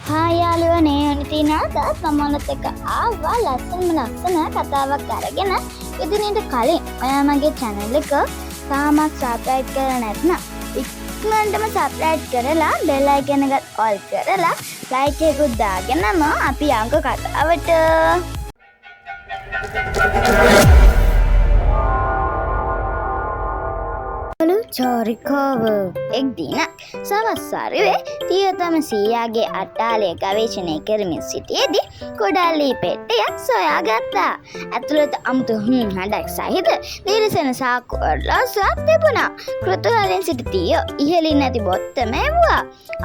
හායාලුවනේ අනිතිනාද තමනත් එක ආවා ලස්සන කතාවක් අරගෙන ඉදිරියට කලින් ඔයා මගේ channel එක තාමත් subscribe කරලා නැත්නම් ඉක්මනටම subscribe කරලා bell icon එකත් all කරලා like එකකුත් දාගෙනම අපි යංක කතාවට චෝරිකෝව එක් දිනක් සවස්සාරුවේ තියතම සීයාගේ අට්ටාලය ගවේෂණය කරමින් සිටියේදී කොඩල්ලී පෙට්ටියක් සොයා ගත්තා. ඇතුළත අමුතු හඬක් සහිත දිරිසෙන සාක්කු ඔරලෝසුවක් තිබුණා. කෘතුහලෙන් සිටි තියෝ ඉහළින් නැති බොත්තම එව්වා.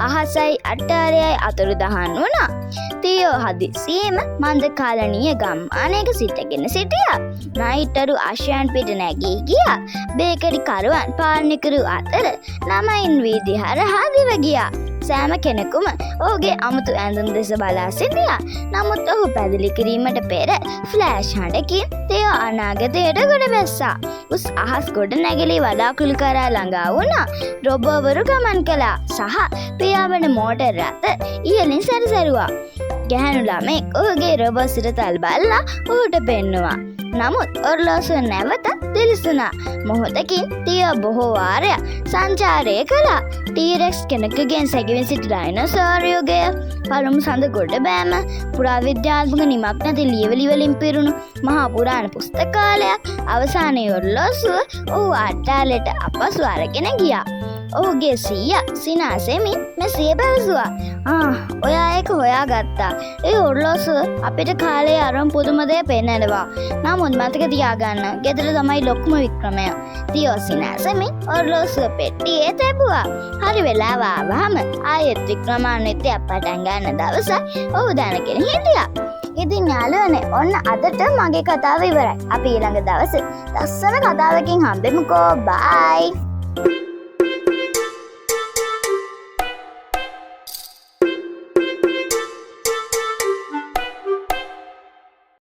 අහසයි අට්ටාලයයි අතුරුදහන් වුණා. තියෝ හදිසියෙම මන්දකාලනීය ගම්මානයක සිටගෙන සිටියා. නයිටරු අශ්වයන් පිට නැගී ගියා. බේකරි කරුවන් පාලනය කරු අතර ළමයින් වීදි හරහා දිව ගියා. සෑම කෙනෙකුම ඔහුගේ අමුතු ඇඳුම් දෙස බලා සිටියා. නමුත් ඔහු පැදිලි කිරීමට පෙර ෆ්ලෑෂ් හඬකින් තියෝ අනාගතයට ගොඩ බැස්සා. උස් අහස් ගොඩ නැගිලි වඩාකුළු කරා ළඟා වුණා. රොබෝවරු ගමන් කළා සහ පියාඹන මෝටර් රථ ඉහළින් සැරිසරුවා. ගැහැණු ළමෙක් ඔහුගේ රොබෝ සිරතල් බල්ලා ඔහුට පෙන්නුවා. නමුත් ඔරලෝසුව නැවතත් දිලිසුණා. මොහොතකින් තියෝ බොහෝ වාරයක් සංචාරය කළා. ටීරෙක්ස් කෙනෙකුගෙන් සැඟවී සිටි ඩයිනෝසෝරියෝගය පළමු සඳ ගොඩ බෑම පුරාවිද්‍යාත්මක නිමක් නැති ලියවලි වලින් පිරුණු මහා පුරාණ පුස්තකාලයක් අවසානයේ ඔරලෝසුව ඔහු අට්ටාලයට අපසු අරගෙන ගියා. ඔහුගේ සීයා සිනාසෙමින් මෙසේ පැවසුවා. ඔයා ඒක හොයාගත්තා. ඒ ඔරලෝසුව අපිට කාලේ අරන් පුදුම දේ පෙන්නනවා. නමුත් මතක තියාගන්න ගෙදර තමයි ලොකුම වික්‍රමය. තියෝ සිනාසෙමින් ඔරලෝසුව පෙට්ටියේ තැබුවා. හරි වෙලාව ආවහම ආයෙත් වික්‍රමාන්විතය පටන් ගන්න දවසයි ඔහු දැනගෙන හිටියා. ඉතින් යාළුවනේ ඔන්න අදට මගේ කතාව ඉවරයි. අපි ඊළඟ දවසේ ලස්සන කතාවකින් හම්බෙමුකෝ. බයි.